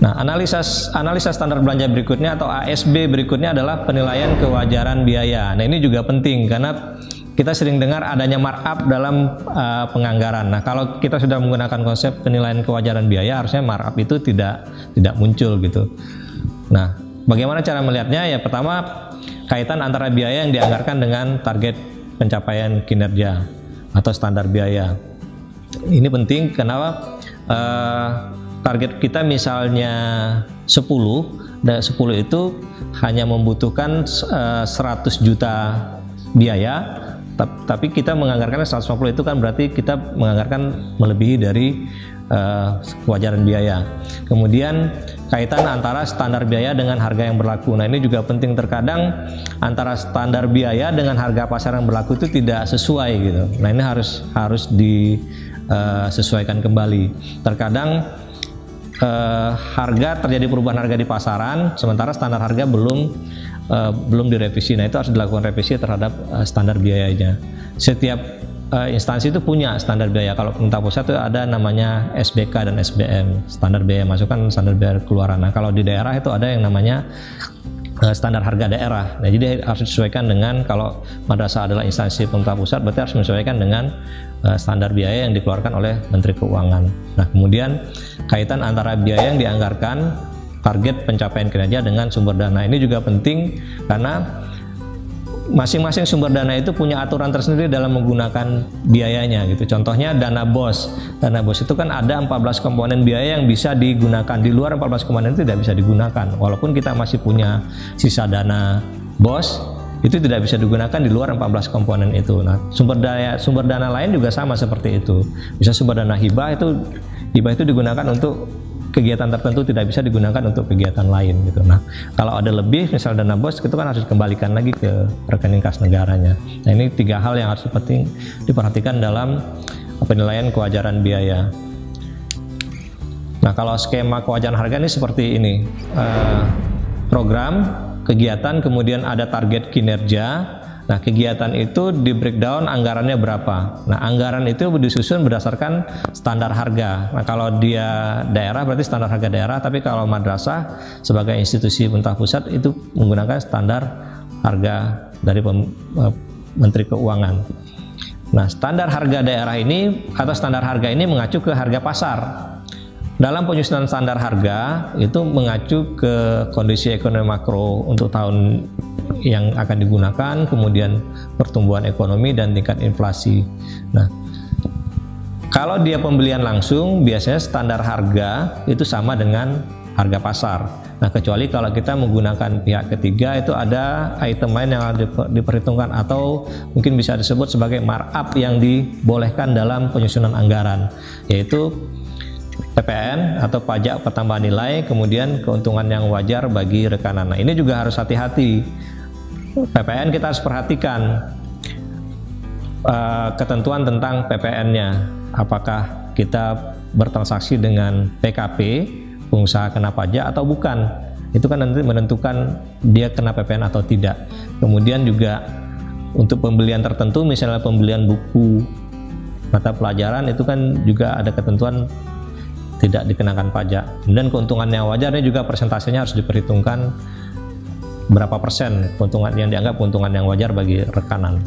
Nah, analisa standar belanja berikutnya atau ASB berikutnya adalah penilaian kewajaran biaya. Nah, ini juga penting karena kita sering dengar adanya markup dalam penganggaran. Nah, kalau kita sudah menggunakan konsep penilaian kewajaran biaya, harusnya markup itu tidak muncul gitu. Nah, bagaimana cara melihatnya? Ya, pertama kaitan antara biaya yang dianggarkan dengan target pencapaian kinerja atau standar biaya. Ini penting kenapa? Target kita misalnya 10, dan 10 itu hanya membutuhkan 100 juta biaya, tapi kita menganggarkan 150, itu kan berarti kita menganggarkan melebihi dari kewajaran biaya. Kemudian kaitan antara standar biaya dengan harga yang berlaku. Nah, ini juga penting, terkadang antara standar biaya dengan harga pasar yang berlaku itu tidak sesuai gitu. Nah, ini harus disesuaikan kembali. Terkadang harga terjadi perubahan harga di pasaran, sementara standar harga belum direvisi. Nah, itu harus dilakukan revisi terhadap standar biayanya. Setiap instansi itu punya standar biaya. Kalau pemerintah pusat itu ada namanya SBK dan SBM, standar biaya masukan, standar biaya keluaran. Nah, kalau di daerah itu ada yang namanya standar harga daerah. Nah, jadi harus disesuaikan dengan, kalau madrasah adalah instansi pemerintah pusat, berarti harus menyesuaikan dengan standar biaya yang dikeluarkan oleh Menteri Keuangan. Nah, kemudian kaitan antara biaya yang dianggarkan, target pencapaian kinerja dengan sumber dana. Ini juga penting karena masing-masing sumber dana itu punya aturan tersendiri dalam menggunakan biayanya gitu. Contohnya dana BOS. Dana BOS itu kan ada 14 komponen biaya yang bisa digunakan. Di luar 14 komponen itu tidak bisa digunakan. Walaupun kita masih punya sisa dana BOS, itu tidak bisa digunakan di luar 14 komponen itu. Nah, sumber dana lain juga sama seperti itu. Bisa sumber dana hibah itu digunakan untuk kegiatan tertentu, tidak bisa digunakan untuk kegiatan lain gitu. Nah, kalau ada lebih misal dana BOS, itu kan harus dikembalikan lagi ke rekening kas negaranya. Nah, ini 3 hal yang harus penting diperhatikan dalam penilaian kewajaran biaya. Nah, kalau skema kewajaran harga ini seperti ini. Program, kegiatan, kemudian ada target kinerja. Nah, kegiatan itu di breakdown anggarannya berapa. Nah, anggaran itu disusun berdasarkan standar harga. Nah, kalau dia daerah berarti standar harga daerah, tapi kalau madrasah sebagai institusi pemerintah pusat itu menggunakan standar harga dari Menteri Keuangan. Nah, standar harga daerah ini atau standar harga ini mengacu ke harga pasar. Dalam penyusunan standar harga itu mengacu ke kondisi ekonomi makro untuk tahun yang akan digunakan, kemudian pertumbuhan ekonomi dan tingkat inflasi. Nah, kalau dia pembelian langsung, biasanya standar harga itu sama dengan harga pasar. Nah, kecuali kalau kita menggunakan pihak ketiga, itu ada item lain yang harus diperhitungkan atau mungkin bisa disebut sebagai markup yang dibolehkan dalam penyusunan anggaran, yaitu PPN atau pajak pertambahan nilai, kemudian keuntungan yang wajar bagi rekanan. Nah, ini juga harus hati-hati. PPN kita harus perhatikan ketentuan tentang PPN-nya. Apakah kita bertransaksi dengan PKP, pengusaha kena pajak atau bukan? Itu kan nanti menentukan dia kena PPN atau tidak. Kemudian juga untuk pembelian tertentu, misalnya pembelian buku mata pelajaran, itu kan juga ada ketentuan tidak dikenakan pajak. Dan keuntungan yang wajarnya juga persentasenya harus diperhitungkan, berapa persen keuntungan yang dianggap keuntungan yang wajar bagi rekanan.